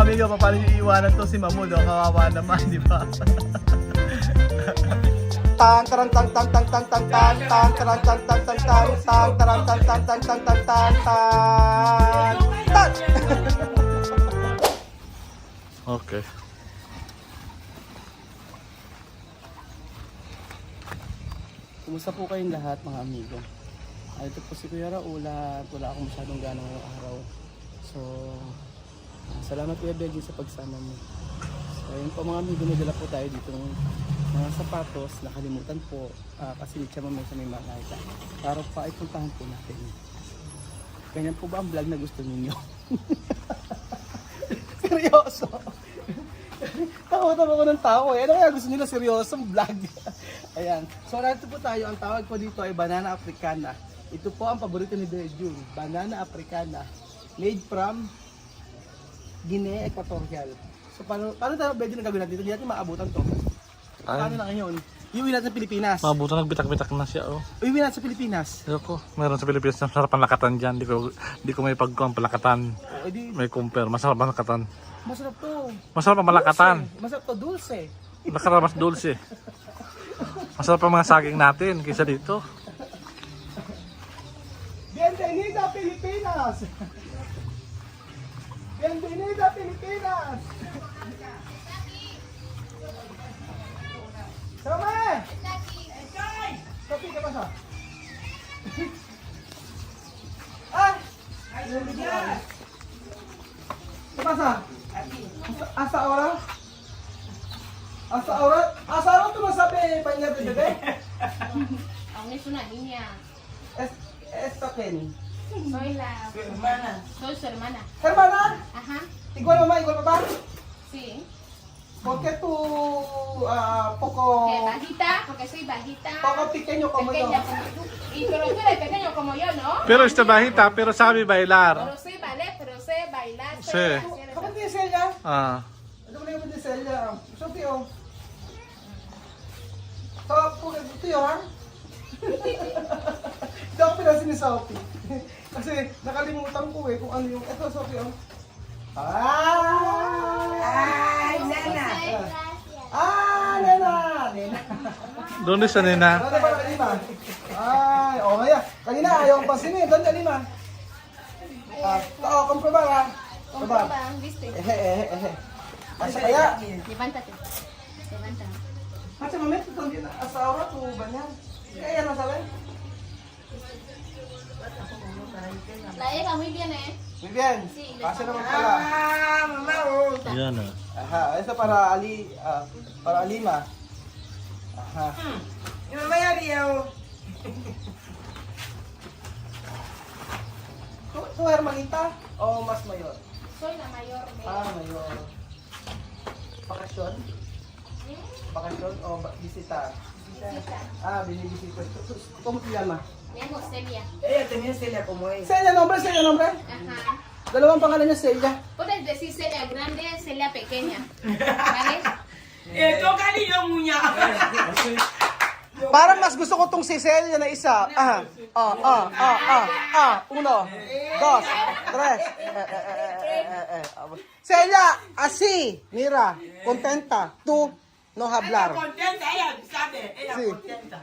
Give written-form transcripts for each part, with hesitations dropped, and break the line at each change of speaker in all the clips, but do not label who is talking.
amigo, paano nyo iiwanan to si Mamudo? Kawawa naman, di ba?
Tan taran tan tan tan tan tan tan tan taran tan tan tan tan tan taran tan tan tan tan tan tan tan tan.
Okay.
Kumusta po kayong lahat mga amigo? Ito po si Kuya Raul at wala akong masyadong gana ngayong araw. So, salamat Kuya Benji sa pagsama mo. So, ayun po mga amigo, may dala po tayo dito ng mga sapatos. Nakalimutan po kasi ni Chama may sa may Malaita. Para pa ay puntahan po natin. Ganyan po ba ang vlog na gusto ninyo? Seryoso! Tawa-tawa ko ng tao eh. Ano kaya gusto nila seryosong vlog? Ayan. So, narito po tayo. Ang tawag po dito ay Banana Africana. Ito po ang paborito ni Bejun. Banana Africana. Made from Guinea Equatorial. So, paano tayo Bejun na gawin natin dito? Hindi natin maabutan to. Paano na ngayon? Iuwi natin sa Pilipinas.
Mabuto nagbitak-bitak na siya, oh.
Iuwi natin sa Pilipinas.
Ayoko, meron sa Pilipinas na masarap ang lakatan dyan. Di ko may pagkuhan palakatan.
O, edi,
May compare, masarap ang lakatan.
masarap to.
Masarap ang malakatan.
Dulce. Masarap to, dulce.
Nakaramas dulce. Masarap ang mga saging natin kaysa dito.
Bienvenida Pilipinas! Bienvenida Pilipinas! Sama! Kopi, ¿qué pasa? ¡Ah! ¿Qué pasa? ¿Hasta ahora? ¿Hasta ahora? ¿Hasta ahora tú no sabes bañar de bebé?
Aún es una niña.
¿Esto quién?
Soy la... Su hermana. Soy su hermana.
¿Hermana?
Ajá.
¿Igual mamá, igual papá?
Sí.
¿Por qué tú poco...
Que bajita, porque soy bajita.
poco pequeño como yo?
Pequeña como tú. Y pero tú eres pequeño como yo, ¿no?
Pero este bajita, pero sabe bailar.
Pero sé ballet, pero sé bailar.
Sí.
sé
¿Cómo dice ella?
Ah,
¿Cómo dice ella? Yo tío. Porque tío, ha? Hindi ako pinasin ni Sophie. Kasi nakalimutan ko eh kung ano yung... Ito, Sophie, oh. Ay, nena! Nena! Nena!
doon sa nina.
Ano ba na lima? Ay, oh kaya. Kanina ayaw ang pasinin. Doon na lima. Comprobar ha. Comprobar.
Comproban, ¿viste?
Asa kaya?
Levántate. Levanta.
Kasi mamaya ito hindi na asawa to ba niya? Kaya na sabi?
La llega muy bien, ¿eh?
Muy bien.
Sí,
Kasi naman pala.
Yan ah.
Aha, ito para para Alima. Aha.
Yung mamaya riyaw.
Tu hermanita o mas mayor?
Soy la mayor de...
Mayor. Bakasyon? Bakasyon o bisita?
Visita.
Binibisita. ¿Cómo te llama?
Me llamo Celia.
Ella también Celia como ella.
Celia nombre, Celia nombre.
Ajá.
Dalawang pangalan niya Celia.
Puedes decir Celia grande, Celia pequeña. ¿Vale?
Toca niyo munya.
Parang mas gusto ko tong si Celia na isa. Uno, dos, tres. Celia, así. Mira, contenta. Tú, no hablar.
Contenta, ella sabe. Ella
Sí.
contenta.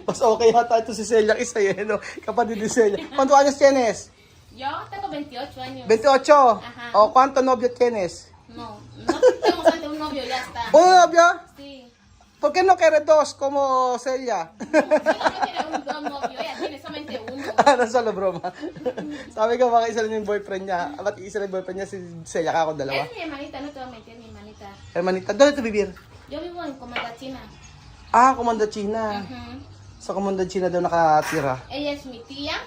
Mas okay yata ito si Celia isa eh, no? Kapatid ni Celia. ¿Cuántos años tienes?
Yo tengo 28 años.
28.
Ajá.
¿O cuánto novio tienes?
No, no tengo solamente un novio, ya está.
¿Un novio?
Sí.
¿Por qué no quieres dos como Celia?
Si no, no tiene dos novios, ella tiene solamente uno.
Solo broma. Sabi ko baka isa lang yung boyfriend niya. Ba't isa lang yung boyfriend niya si Celia ka ako dalawa?
Es mi hermanita, no te voy a mentir, mi hermanita.
Hermanita, ¿dónde tú vivir?
Yo vivo en Comanda, China.
Comanda China.
Ujú.
Sa Comanda China daw nakatira.
Ella es mi tía,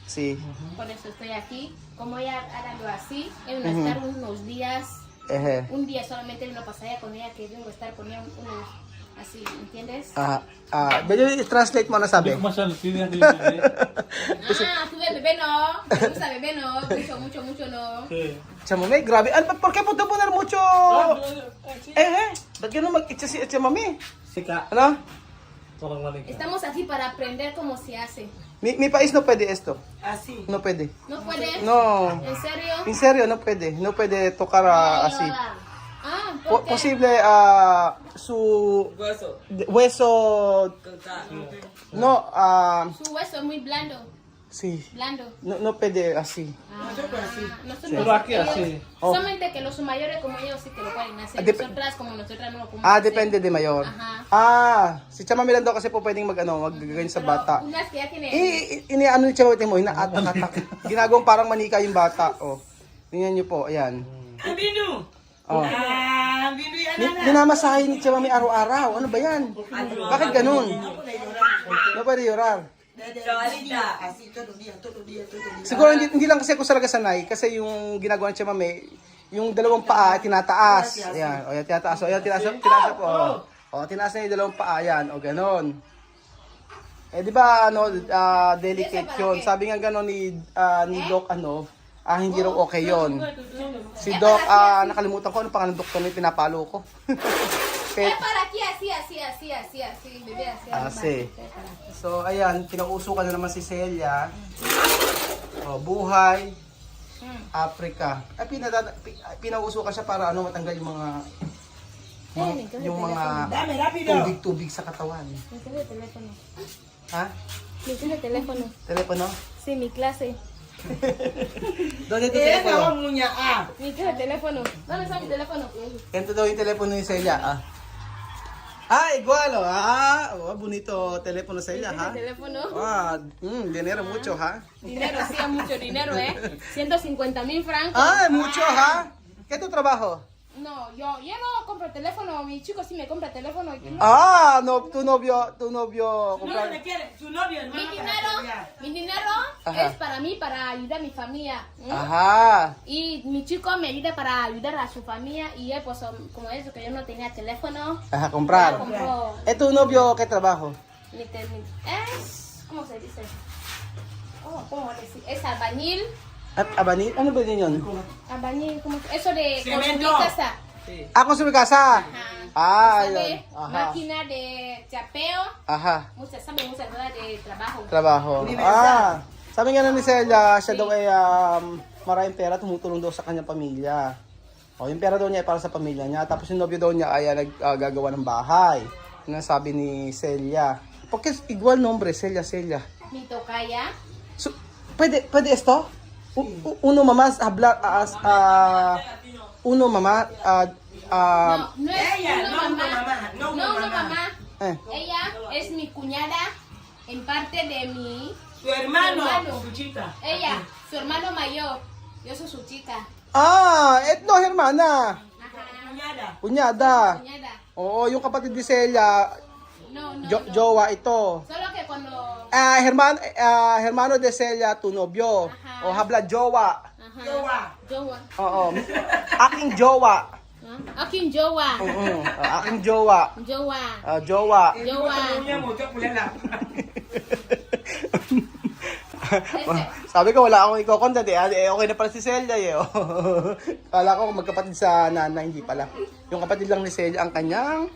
Si.
por eso estoy aquí. Como ella hará lo así, él va a estar unos días, un día solamente vino a pasar allá con ella, que vengo a estar con ella unos así, ¿entiendes?
Medyo i-translate mo na sabi.
Masyal, hindi natin
Ah, tú ves bebé no, te gusta bebé no, mucho no.
Siya mami, grabe. ¿Por qué puto poner mucho? Ba't gano'n mag-itcha si Etcha mami?
Sika.
Ano?
Tolong maling.
Estamos aquí para aprender cómo se hace.
Mi país no pwede esto.
Así.
No pwede.
¿No puedes?
No.
¿En serio?
En serio, no pwede. No pwede tocar así.
Ah, ¿por qué?
Posible su
Hueso.
hueso. No,
Su hueso es muy blando.
sí.
Blando.
No pwede así.
Nosotros así.
Nosotros,
Pero aquí así.
ellos-
Oh.
Solamente que los mayores como ellos sí que lo pueden hacer. Nosotras como nosotras no lo podemos
Ah,
hacer.
depende de mayor.
Ajá.
Si Chama Miranda kasi po pwedeng magganyan sa
Pero
bata.
unas que ya tienen...
Ano ni Chama mo, inaatak-atak. Ginagawang parang manika yung bata. Oh. Tingnan niyo po, ayan.
Bindu.
Oh.
Bindu yan.
Dinamasahin ni Chama araw-araw. Ano ba yan? Bakit ganun? No pwede llorar.
Así todo día, todo día, todo día.
Siguro hindi lang kasi ako talaga sanay kasi yung ginagawa ni Chama yung dalawang paa tinataas. Ayan, o yan tinataas. O yan tinaas po. O tinaas na yung dalawang paa yan. O ganon. Eh di ba delicate yun. Sabi nga ganon ni Doc hindi raw okay yun. Si Doc, nakalimutan ko ano pangalan ng doktor na pinapalo ko.
Es para aquí, así, bebé, así.
Así. So, ayan, pinausukan na naman si Celia. Buhay, Africa. Ay, pinausukan siya para matanggal yung mga
Dame rápido.
tubig-tubig sa katawan.
Me queda el teléfono.
Ha?
Me queda el teléfono.
Telepono?
Sí, mi clase.
Doon ito
Esa
telepono.
muña. Ah.
Me queda el teléfono. ¿Dónde está mi teléfono?
Ito daw yung telepono ni Celia. Igual. Bonito telepono Celia, ha?
El teléfono.
Dinero mucho, ha?
Dinero, sí, es mucho dinero, 150,000 francos.
Mucho, ha? ¿Qué tu trabajo?
No, yo no compro teléfono. Mi chico sí me compra teléfono.
No, tu novio
No,
comprar.
¿le quiere? Su novio, hermano.
Mi dinero
Ajá.
es para mí, para ayudar a mi familia.
Ajá.
Y mi chico me ayuda para ayudar a su familia. Y él, pues, como eso, que yo no tenía teléfono,
Ajá, comprar.
compró
¿Tu novio qué trabajo?
es, ¿cómo se dice? ¿Cómo decir? Es albañil.
Abanil? Ano ba din yun?
Albañil, ¿cómo? Eso de
Cemento.
construir casa.
Ako sa casa.
Sabe,
Yun. Ajá.
máquina de chapeo.
Aha.
Sabe muchas cosas de trabajo.
Trabaho. Sabi nga na ni Celia, siya daw ay maraming pera, tumutulong daw sa kanyang pamilya. Yung pera daw niya ay para sa pamilya niya. Tapos yung nobyo daw niya ay naggagawa ng bahay. Yun ang sabi ni Celia. Porque igual nombre, Celia.
Mi tocaya.
So, pwede esto? Uno mamás hablar uno mamá
No es
ella,
una
no una
mamá.
mamá, no una mamá.
mamá.
eh.
Ella es mi cuñada en parte de mi...
Su hermano,
Su hermano.
su chica.
Ella, su hermano mayor. Yo soy su chica.
Etno hermana.
Ajá.
Kunyada.
Cuñada.
Oo, yung kapatid ni Celia,
No.
jowa ito.
Solo que cuando...
Hermano de Celia, tu novio.
Ajá.
O habla jowa.
Ajá.
Jowa.
Oo. Aking jowa.
Akin jowa.
Aking jowa.
Jowa.
Jowa.
Jowa.
Muña, mucho, pulela.
Sabi ko wala akong iko-content okay na pala si Celia Kala ko magkapatid sa nana, hindi pala. Yung kapatid lang ni Celia ang kanyang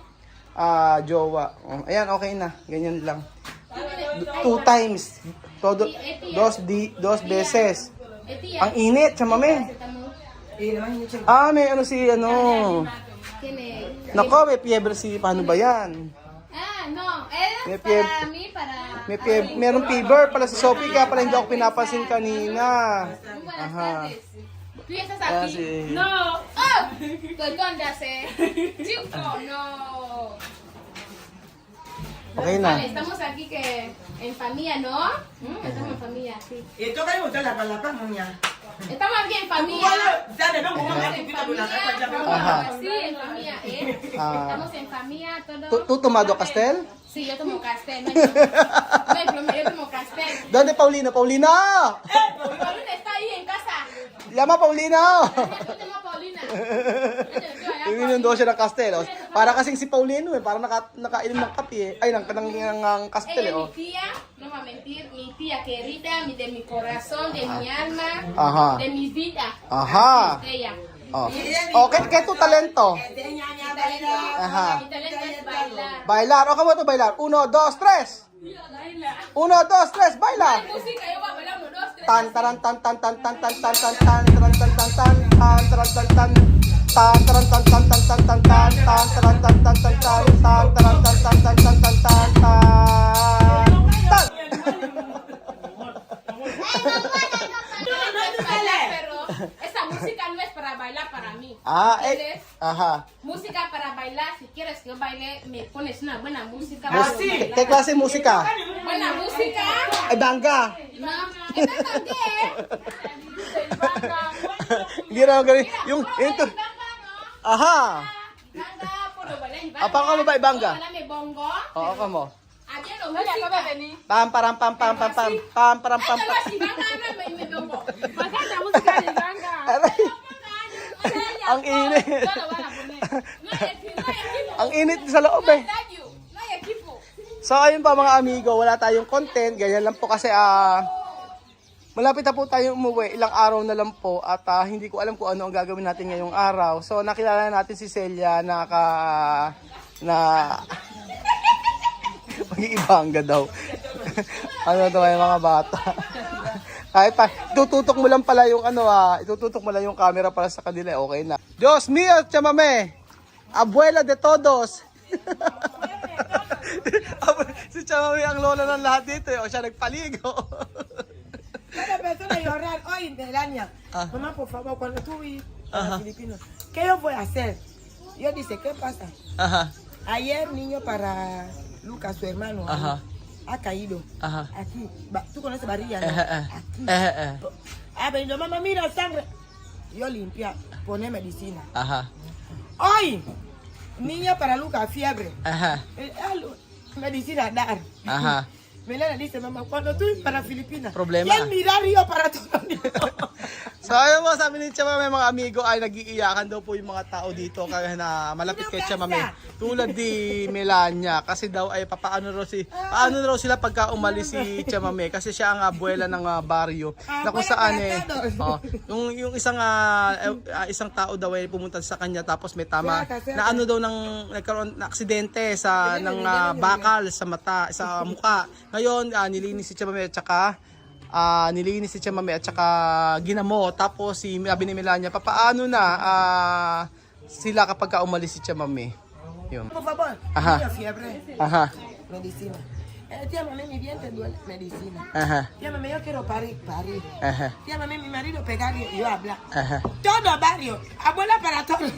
jowa. Ayan, okay na. Ganyan lang. 2 times. Dos beses. Ang init, chamame. May si
Tiene...
Nako, may fiebre paano ba yan?
No, es
May
para mí, para...
Merong fever pala si Sophie, kaya pala hindi ako pinapansin kanina.
Muy buenas
Ajá.
tardes. ¿Tú ya estás
Ah,
aquí?
sí.
No. Pues ¿dónde hace? Chico, no.
Okay na.
Vale, estamos aquí que en familia, ¿no? Estamos en familia, sí.
Y toca y botar la palabra, muña.
Estamos aquí en familia.
Dale, vamos,
Estamos
vamos,
en
quita tu la
familia.
capa, ya vamos.
Ajá.
Sí, en familia, Estamos en familia, todo.
¿Tú tomado Castel?
Sí, yo tomo Castel. No hay problema, yo tomo Castel.
¿Dónde Paulina? ¡Paulina!
Paulina está ahí en casa.
Llama Paulina!
Yo tengo a Paulina.
Ininundo siya ng Castel. Para kasing si Paulino parang nakainom ng kape Ay, ng Castel
Ella es mi tía, no va a mentir, mi tía querida, de mi corazón, de mi alma,
Ajá.
de mi vida.
Ajá.
Ella.
¿Qué tu talento?
Enseña a
Mi talento,
Ajá.
mi talento es bailar.
Bailar. ¿Cómo tú bailar? 1, 2, 3. 1, 2, 3, baila!
Música, yo voy a bailar 1, 2, 3.
Tan taran tan tan tan tan tan tan tan tan taran tan tan tan tan taran tan tan tan taran tan tan tan tan tan tan tan taran tan tan tan tan tan taran tan tan tan tan tan tan tan.
Pero esa música no es para bailar para mí.
¿Entiendes? Ajá.
Música para bailar, si quieres que yo baile, me pones una buena música.
¿Qué clase de música?
Buena música.
Ay, bangga.
No, ¿esta qué?
Hindi na galing. Yung ito. Aha.
Banga, puro bailar.
Apa ka mo ba ibangga?
Bailar bongo.
Oo ka mo.
Ayer lo música.
Pam param pam pam pam pam pam param pam
Esto
pam.
no es banga, no me bongo.
Basta música de ganga.
Aray. Ang init.
No lo van a poner. No hay equipo.
Ang init sa loob eh.
No hay equipo.
So ayun pa mga amigo, wala tayong content, ganyan lang po kasi malapit na po tayo umuwi, ilang araw na lang po at hindi ko alam kung ano ang gagawin natin ngayong araw. So nakilala natin si Celia na mag-iibangga daw. Ano daw yung mga bata. Kahit pa, itututok mo lang pala yung itututok mo lang yung camera para sa kanila, okay na. Dios mío, chamame! Abuela de todos! Si Chamame ang lola ng lahat dito, o siya nagpaligo.
Cada persona llorar hoy, Melania. Mamá, por favor, cuando tú vienes a los filipinos, ¿qué yo voy a hacer? Yo dice, ¿qué pasa?
Aha,
Ayer niño para Lucas, su hermano,
Ajá.
ha caído.
Ajá.
Aquí. ¿Tú conoces Barilla? ¿no? Aquí. Ha venido, mamá, mira sangre. Yo limpia, pone medicina.
aha,
Hoy, niño para Lucas, fiebre.
aha,
Medicina dar.
aha.
Melania dice, mamá, cuando tú vienes para Filipinas,
Problema.
y el mirar yo para todos los niños.
So ayun mo, sabi ni Chamame, mga amigo ay nag-iiyakan daw po yung mga tao dito kaya na malapit kay Chamame. Tulad di Melania kasi daw ay paano raw sila pagka umalis si Chamame kasi siya ang abuela ng baryo na kung saan yung isang tao daw ay pumunta sa kanya tapos may tama na ano daw nagkaroon na aksidente ng bakal sa mata, sa mukha. Ngayon nilinis si Chamame at saka ginamot. Tapos sabi ni Melania, papaano na sila kapag umalis si Chamame. Yun.
Por favor,
Ajá.
niño, fiebre,
Aha.
medicina. Tía, mami, mi diente duele, medicina.
Aha.
Tía, mami, yo quiero parir.
Aha.
Tía, mami, mi marido pegar y yo hablar.
Aha.
Todo barrio, abuela para todos.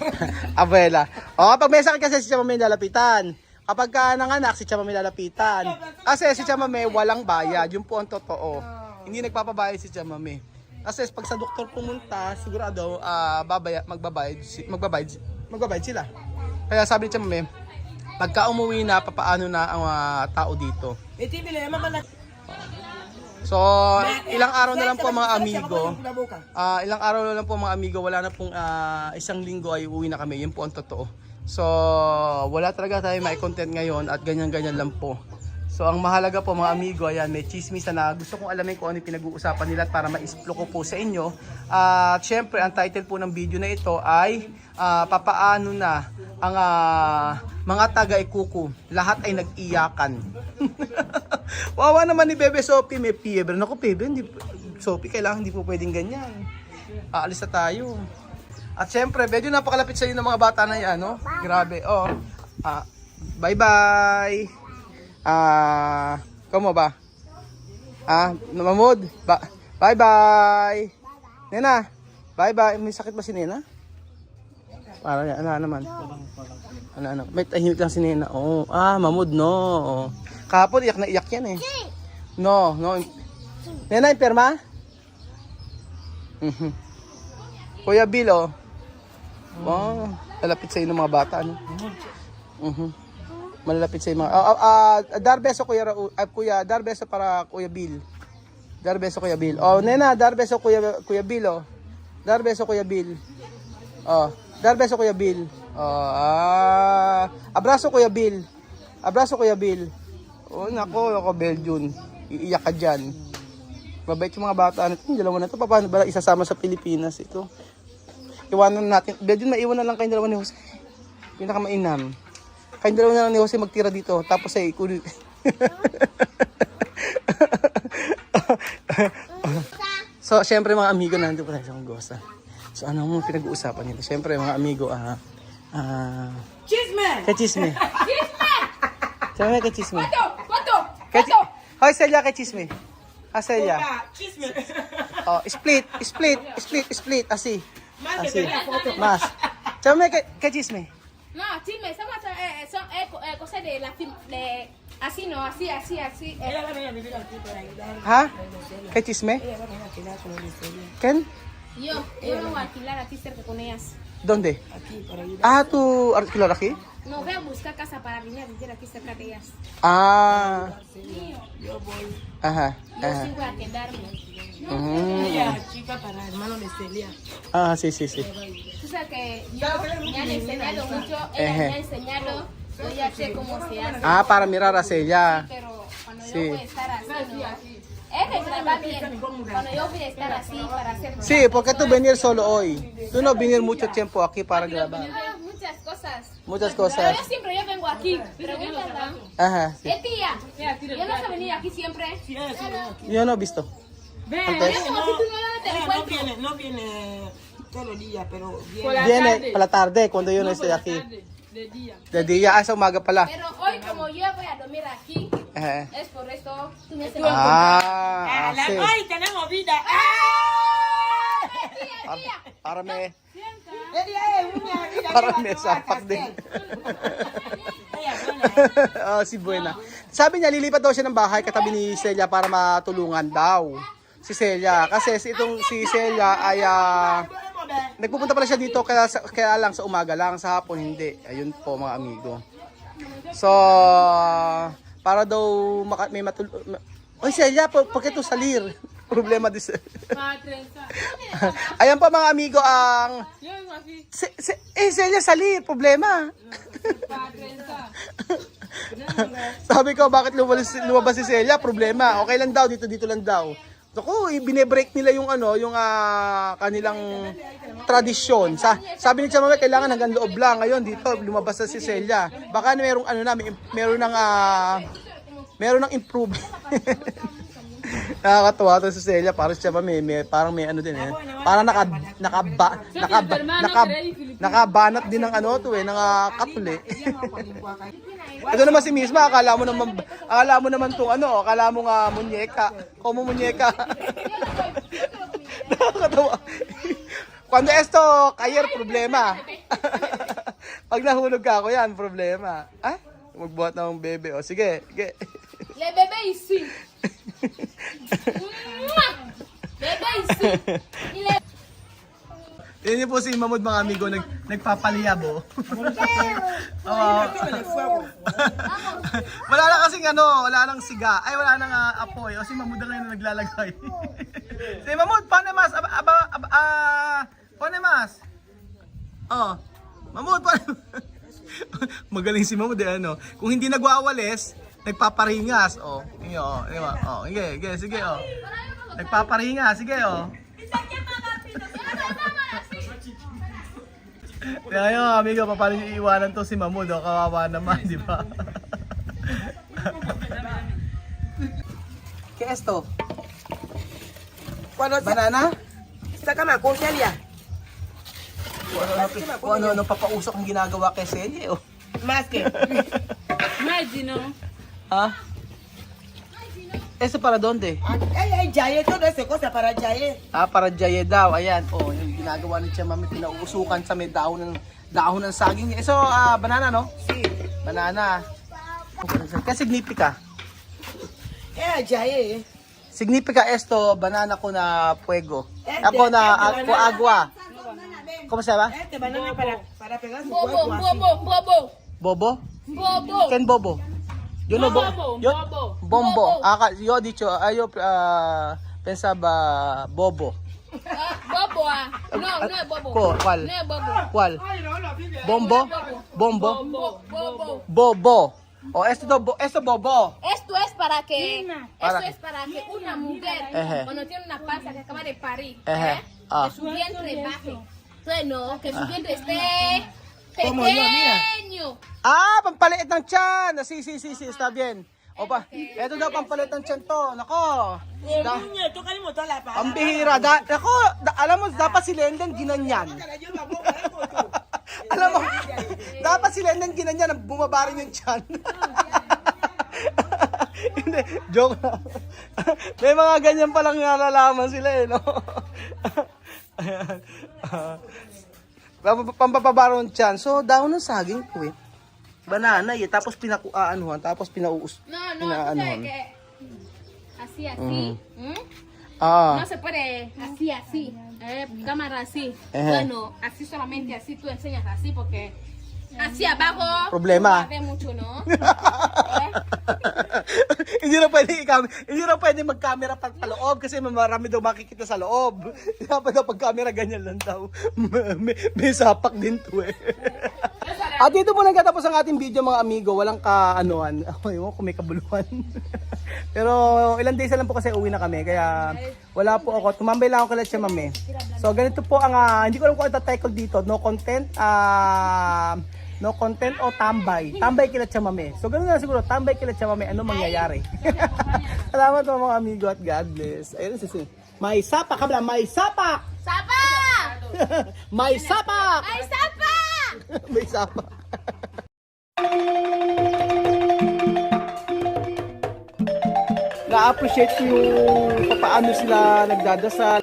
Abuela. O, kapag may sakit kasi si Chamame lalapitan. Kapag ka nanganak, si Chamame lalapitan. Kasi si Chamame walang bayad. Yun po ang totoo. Hindi nagpapabayad si Chamame. Kasi pag sa doktor pumunta, sigurado magbabayad sila. Kaya sabi ni Chamame, pagka umuwi na, papaano na ang tao dito. So, ilang araw na lang po mga amigo. Ilang araw na lang po mga amigo, wala na pong isang linggo ay uwi na kami. Yun po ang totoo. So, wala talaga tayo may content ngayon at ganyan-ganyan lang po. So, ang mahalaga po mga amigo, ayan, may chismis na gusto kong alamin kung ano yung pinag-uusapan nila para ma-explore ko po sa inyo. At syempre, ang title po ng video na ito ay papaano na ang mga taga-ikuku. Lahat ay nag-iyakan. Wawa naman ni Bebe Sophie, may fiebre. Naku, Bebe, Sophie, kailangan hindi po pwedeng ganyan. Aalis na tayo. At syempre, medyo napakalapit sa inyo ng mga bata na yan, no? Grabe, oh. Bye-bye. Kamu ba? Namamod? Bye-bye. Nena, bye-bye. May sakit ba si Nena? Parang ano naman. Ano. May tahimik lang si Nena. Oh, mamod no. Kahapon iyak na iyak yan eh. No. Nena, imperma? Kuya Bill, oh. Wow, malapit sa inyo mga bata, ano? Malalapit sa inyo mga... Darbeso, Kuya, Darbeso para Kuya Bill. Darbeso, Kuya Bill. Oh, Nena, Darbeso, Kuya Bill, oh. Darbeso, Kuya Bill. Oh, Darbeso, Kuya Bill. Oh, abraso, Kuya Bill. Abraso, Kuya Bill. Oh, nako, Belgian. Iiyak ka dyan. Mabait yung mga bata. Ano ito? Dalawa na ito. Paano ba isasama sa Pilipinas ito? Iwanan natin. Belgian, maiwan na lang kayong dalawa ni Jose. Pinakamainam. Kayong dalawa na lang ni Jose magtira dito. Tapos ay So, syempre mga amigo, nandito po tayo sa Mongosa. So, ano mo pinag-uusapan nito? Syempre mga amigo,
Chisme!
kachisme. Syempre kachisme.
¿Cuánto?
Hoy, Celia, kachisme. Celia.
Ah, chisme.
Oh, split. Así.
Más que
Así.
ver la foto.
Más. Syempre kachisme.
No, chisme, son cosas de la de así no, así.
Ella va a venir a vivir aquí para ayudar.
Ha? Kachisme?
Ella va a venir a quedar con el Celia.
Ken?
Yo vengo a alquilar aquí cerca con ellas.
¿Dónde?
Aquí para ayudar.
Ah, ¿tú alquilar aquí?
No, voy a buscar casa para venir a vivir aquí cerca de ellas.
Ah.
Yo voy.
Ajá.
Yo
Ajá.
sí voy a quedarme.
Ella chica para hermano de Celia.
Ah, sí.
Tú sabes que yo me han enseñado mucho, ella me ha enseñado, yo ya sé cómo se hace.
Ah, para mirar a Celia.
Pero cuando
Sí.
yo voy a estar así, no. Es que trabaja bien. Cuando yo voy a estar así para hacer
Sí, porque tú venir solo hoy. Tú no venir mucho tiempo aquí para grabar.
muchas cosas.
Muchas
Pero
cosas.
yo siempre vengo aquí. Pregúntala.
Ajá, sí.
Tía, yo no sé venir aquí siempre.
Yo no he visto. Antes.
Como si tú no te
Ella
encuentro.
no viene todos los días, pero viene.
Viene para la tarde cuando yo no estoy aquí.
De día.
De día, sa umaga pala.
Pero hoy como yo voy a dormir aquí,
Ajá.
es por esto. Tú me
Ah, sí.
¡Ay, tenemos vida!
Para me,
Ella es una vida.
para me sapak din.
Ella es buena.
Oh, si Buena. Sabi niya, lilipat daw siya ng bahay katabi ni Celia para matulungan daw. Si Celia. Kasi si Celia ay nagpupunta pala siya dito kaya lang sa umaga lang, sa hapon hindi. Ayun po mga amigo. So, para daw may matulungan. Oy Celia, ¿por qué tú salir? Problema din.
Para trenza.
Ayan po mga amigo ang
Yo vengo así.
Celia salir, problema.
Para trenza.
Sabi ko, bakit lumabas si Celia? Problema. Okay lang daw, dito lang daw. Naku, binebreak nila yung yung kanilang tradisyon. Sabi ni Chamame, kailangan hanggang loob lang. Ngayon, dito, lumabas na si Celia. Baka merong meron ng improve. Nakakatawa to si Celia, parang siya parang may din eh. Parang nakabanat din ng ng katuli. Ito naman si Misma, akala mo naman tong akala mo nga munyeka. Como munyeka. Nakakatawa. Cuando esto caer problema. Pag nahulog ka ako yan, problema. Ah? Magbuhat ng bebe. O sige.
Le bebé ici. Bebé ici.
Yan niyo po si Mamud mga amigo, nagpapaliyab oh. Wala na kasing wala nang siga. Ay wala nang apoy. O si Mamud na ngayon naglalagay. Si Mamud, paano mas? Paano mas? Oh. Mamud, paano? Magaling si Mamud Kung hindi nagwawalis, nagpaparingas. Oh, di ba? Oh, sige oh. Nagpaparingas, sige oh. Kaya yun, amigo, paano nyo iiwanan to si Mamud, kawawa naman, di ba? ¿Qué es esto?
Cuando
Banana?
sácame con Celia.
Ano papausok ang ginagawa kay Celia, oh.
Más que.
Imagine, no?
Ha? ¿Eso para dónde?
Ella es Jaye, todo eso cosa para Jaye.
Ah, para Jaye daw, ayan. Oh, yung ginagawa ni Chamame, pinauusukan sa may dahon ng saging. Eso, banana, no?
Sí.
Banana. Kaya significa?
Ella es Jaye.
Significa esto, banana ko na fuego. Ako na agua. ¿Cómo se llama?
Este banana para pegar su
Bobo,
cuerpo así.
bobo.
Bobo?
Bobo.
Ken Bobo? Yo no
Bobo,
yo,
bobo.
Bombo. Yo dicho, yo pensaba bobo.
Bobo. No es bobo.
¿Cuál?
No es bobo.
¿Cuál? Bombo? Bombo?
Bobo.
Bobo. O esto bobo.
Esto es para que
Para-
una mujer
Ejé.
cuando tiene una panza que acaba de parir,
Ejé.
que su vientre baje. Entonces no, que su vientre esté
Como yo, mira.
pequeño.
Ah, pampaliit ng tiyan. Sí, está bien. Opa, eto daw pampalit ng tiyan to. Nako. Da,
Niña, tú kali mo tala pa.
ang bihira. Nako, alam mo, dapat si Lenden ginanyan. Alam mo, dapat si Lenden ginanyan, bumaba rin yung tiyan. Hindi, joke lang. May mga ganyan palang nalalaman sila eh, no? Ayan. Pampapabaro ng tiyan. So, daw ng saging po eh. Banana eh. Tapos pinakuaanuhan. Tapos pinauus.
No, no, tú
pinaanuhan.
sabes que así, así.
Ah.
No se puede así, así. Cámara así.
Ajá.
Bueno, así solamente así tú enseñas así porque así abajo.
Problema.
No ve mucho, ¿no?
Hindi na pwede mag-camera paloob kasi marami daw makikita sa loob. Dapat daw pag-camera ganyan lang daw. May sapak din to eh. At dito po nagtatapos ang ating video mga amigo. Walang ka-anuan. Ewan kung may kabuluhan. Pero ilang days na lang po kasi uwi na kami. Kaya wala po ako. Tumambay lang ako kay Leche Mame. So ganito po ang, hindi ko alam kung ano title dito. No content, no content o tambay. Tambay kay Leche Mame. So ganun na siguro. Tambay kay Leche Mame. Ano mangyayari? Salamat po mga amigo at God bless. Ayun si May sapak kabla. May sapak!
¡Sapa!
May sapak!
¡Ay, sapa!
May sapak. Na-appreciate ko yung paano sila nagdadasal.